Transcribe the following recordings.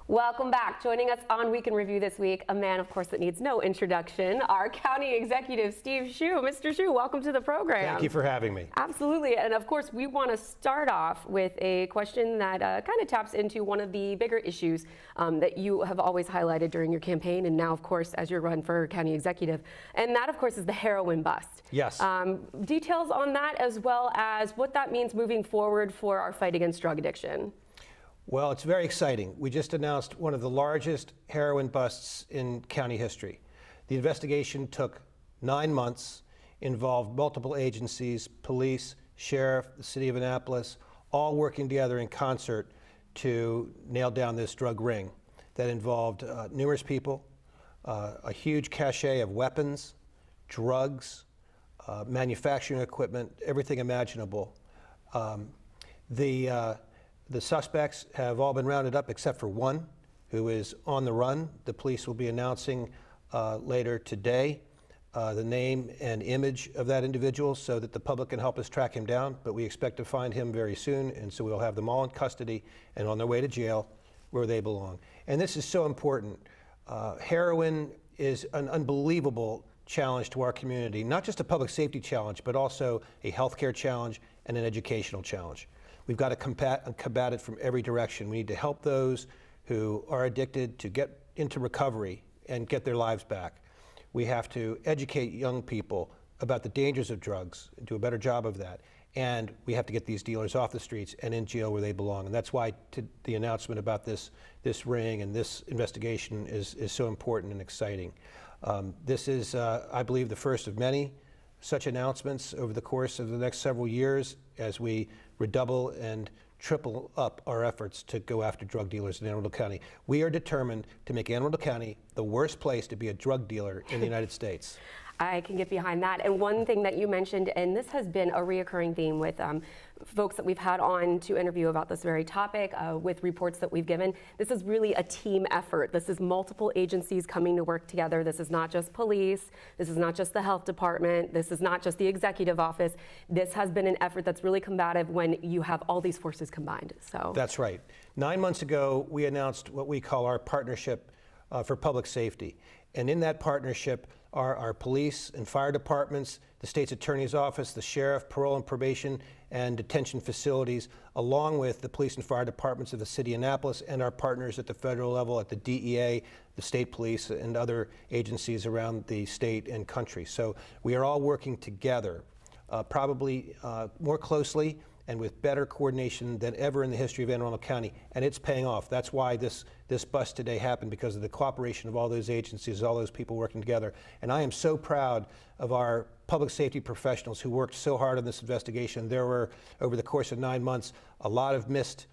Welcome back. Joining us on Week in Review this week, a man, of course, that needs no introduction, our County Executive, Steve Schuh. Mr. Schuh, welcome to the program. Thank you for having me. Absolutely. And of course, we want to start off with a question that kind of taps into one of the bigger issues that you have always highlighted during your campaign, and now, of course, as you run for County Executive. And that, of course, is the heroin bust. Yes. Details on that, as well as what that means moving forward for our fight against drug addiction. Well, it's very exciting. We just announced one of the largest heroin busts in county history. The investigation took 9 months, involved multiple agencies, police, sheriff, the city of Annapolis, all working together in concert to nail down this drug ring that involved numerous people, a huge cache of weapons, drugs, manufacturing equipment, everything imaginable. The suspects have all been rounded up except for one who is on the run. The police will be announcing later today the name and image of that individual so that the public can help us track him down, but we expect to find him very soon, and so we'll have them all in custody and on their way to jail where they belong. And this is so important. Heroin is an unbelievable challenge to our community, not just a public safety challenge, but also a healthcare challenge and an educational challenge. We've got to combat it from every direction. We need to help those who are addicted to get into recovery and get their lives back. We have to educate young people about the dangers of drugs and do a better job of that. And we have to get these dealers off the streets and in jail where they belong. And that's why the announcement about this ring and this investigation is so important and exciting. This is, I believe, the first of many such announcements over the course of the next several years as we redouble and triple up our efforts to go after drug dealers in Anne Arundel County. We are determined to make Anne Arundel County the worst place to be a drug dealer in the United States. I can get behind that. And one thing that you mentioned, and this has been a reoccurring theme with folks that we've had on to interview about this very topic, with reports that we've given, this is really a team effort. This is multiple agencies coming to work together. This is not just police. This is not just the health department. This is not just the executive office. This has been an effort that's really combative when you have all these forces combined. So that's right. 9 months ago, we announced what we call our partnership for public safety. And in that partnership are our police and fire departments, the state's attorney's office, the sheriff, parole and probation, and detention facilities, along with the police and fire departments of the city of Annapolis and our partners at the federal level at the DEA, the state police, and other agencies around the state and country. So we are all working together, probably more closely and with better coordination than ever in the history of Anne Arundel County, and it's paying off. That's why this bust today happened, because of the cooperation of all those agencies, all those people working together. And I am so proud of our public safety professionals who worked so hard on this investigation. There were, over the course of 9 months, a lot of missed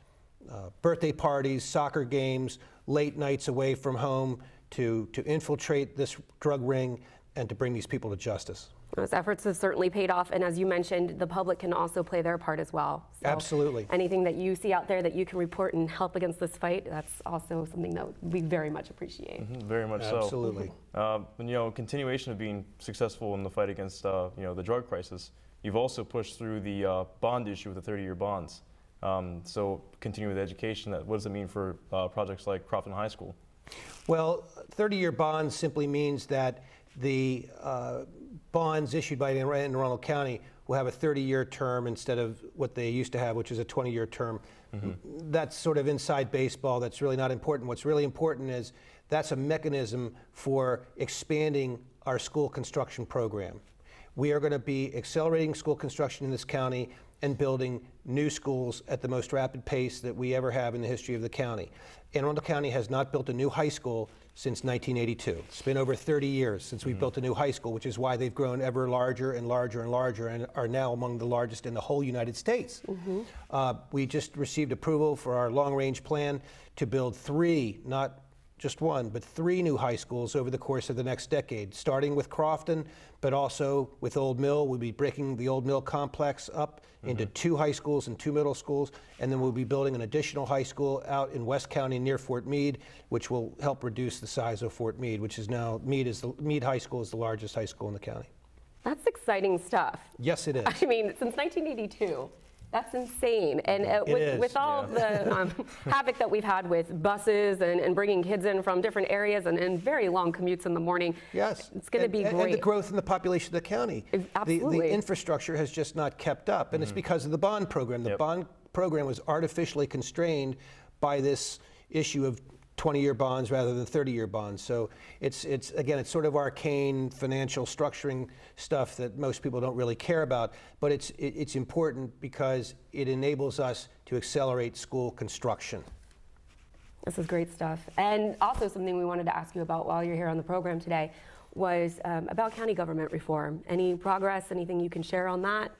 birthday parties, soccer games, late nights away from home to infiltrate this drug ring and to bring these people to justice. Those efforts have certainly paid off, and as you mentioned, the public can also play their part as well. So absolutely. Anything that you see out there that you can report and help against this fight, that's also something that we very much appreciate. Very much so. Absolutely. And, continuation of being successful in the fight against the drug crisis, you've also pushed through the bond issue with the 30-year bonds. So continue with education. What does it mean for projects like Crofton High School? Well, 30-year bonds simply means that the bonds issued by Anne Arundel County will have a 30-year term instead of what they used to have, which is a 20-year term. That's sort of inside baseball. That's really not important. What's really important is that's a mechanism for expanding our school construction program. We are going to be accelerating school construction in this county and building new schools at the most rapid pace that we ever have in the history of the county. Anne Arundel County has not built a new high school since 1982. It's been over 30 years since we've built a new high school, which is why they've grown ever larger and larger and larger and are now among the largest in the whole United States. We just received approval for our long-range plan to build 3, not just 1, but 3 new high schools over the course of the next decade, starting with Crofton, but also with Old Mill. We'll be breaking the Old Mill complex up into 2 high schools and 2 middle schools, and then we'll be building an additional high school out in West County near Fort Meade, which will help reduce the size of Fort Meade, which is now, Meade High School is the largest high school in the county. That's exciting stuff. Yes, it is. I mean, since 1982. That's insane. And is, with all of the havoc that we've had with buses and bringing kids in from different areas and very long commutes in the morning, yes, it's going to be great. And the growth in the population of the county. Absolutely. The infrastructure has just not kept up, and it's because of the bond program. The bond program was artificially constrained by this issue of 20-year bonds rather than 30-year bonds. So it's sort of arcane financial structuring stuff that most people don't really care about, but it's important because it enables us to accelerate school construction. This is great stuff. And also something we wanted to ask you about while you're here on the program today was about county government reform. Any progress, anything you can share on that?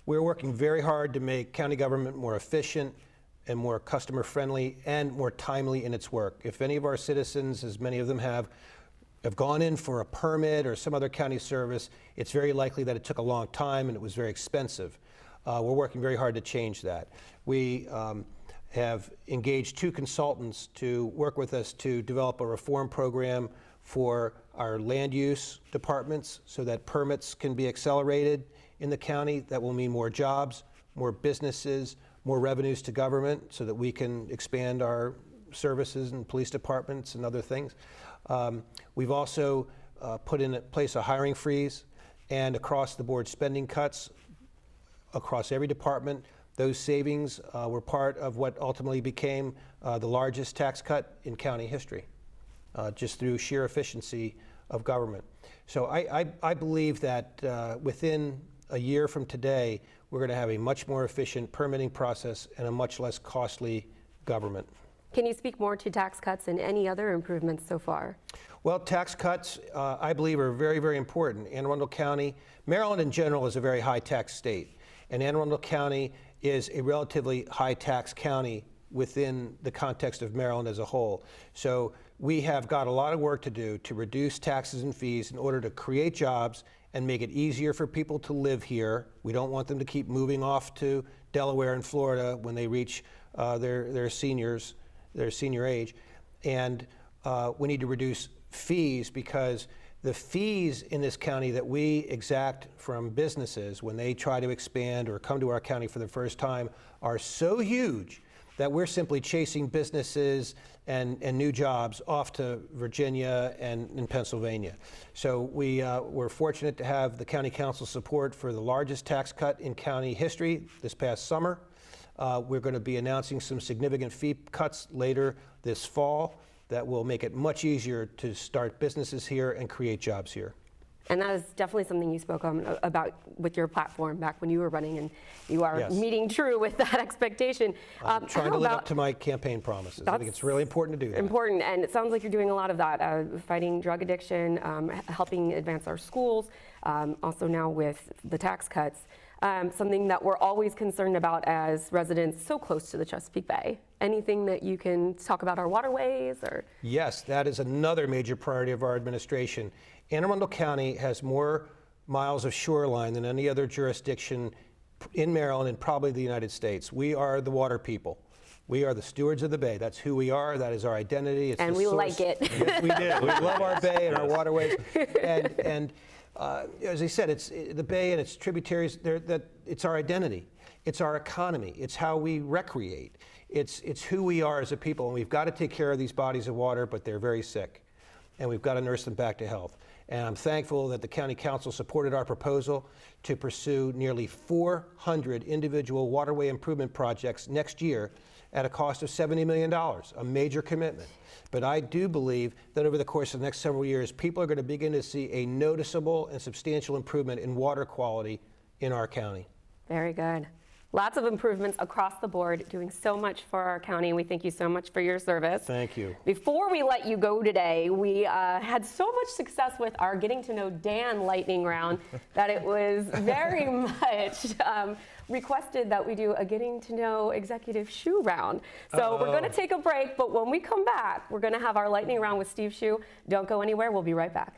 We're working very hard to make county government more efficient and more customer friendly and more timely in its work. If any of our citizens, as many of them have gone in for a permit or some other county service, it's very likely that it took a long time and it was very expensive. We're working very hard to change that. We have engaged 2 consultants to work with us to develop a reform program for our land use departments so that permits can be accelerated in the county. That will mean more jobs, more businesses, more revenues to government so that we can expand our services and police departments and other things. We've also put in place a hiring freeze and across the board spending cuts across every department. Those savings were part of what ultimately became the largest tax cut in county history, just through sheer efficiency of government. So I believe that within a year from today, we're going to have a much more efficient permitting process and a much less costly government. Can you speak more to tax cuts and any other improvements so far? Well, tax cuts, I believe, are very, very important. Anne Arundel County, Maryland in general, is a very high tax state, and Anne Arundel County is a relatively high tax county within the context of Maryland as a whole. So we have got a lot of work to do to reduce taxes and fees in order to create jobs and make it easier for people to live here. We don't want them to keep moving off to Delaware and Florida when they reach their senior age. And we need to reduce fees because the fees in this county that we exact from businesses when they try to expand or come to our county for the first time are so huge that we're simply chasing businesses and new jobs off to Virginia and in Pennsylvania. So we're fortunate to have the county council support for the largest tax cut in county history this past summer. We're going to be announcing some significant fee cuts later this fall that will make it much easier to start businesses here and create jobs here. And that is definitely something you spoke about with your platform back when you were running, and you are meeting true with that expectation. I'm trying to live up to my campaign promises. I think it's really important to do that. Important, and it sounds like you're doing a lot of that, fighting drug addiction, helping advance our schools, also now with the tax cuts. Something that we're always concerned about as residents so close to the Chesapeake Bay. Anything that you can talk about our waterways or? Yes, that is another major priority of our administration. Anne Arundel County has more miles of shoreline than any other jurisdiction in Maryland and probably the United States. We are the water people. We are the stewards of the bay. That's who we are. That is our identity. It's and we like it. Yes, we do. We love our bay and our waterways. And as I said, it's the bay and its tributaries. It's our identity. It's our economy. It's how we recreate. It's who we are as a people. And we've got to take care of these bodies of water, but they're very sick. And we've got to nurse them back to health. And I'm thankful that the County Council supported our proposal to pursue nearly 400 individual waterway improvement projects next year at a cost of $70 million, a major commitment. But I do believe that over the course of the next several years, people are going to begin to see a noticeable and substantial improvement in water quality in our county. Very good. Lots of improvements across the board, doing so much for our county. We thank you so much for your service. Thank you. Before we let you go today, we had so much success with our Getting to Know Dan lightning round that it was very much requested that we do a Getting to Know Executive Schuh round. So we're going to take a break, but when we come back, we're going to have our lightning round with Steve Schuh. Don't go anywhere. We'll be right back.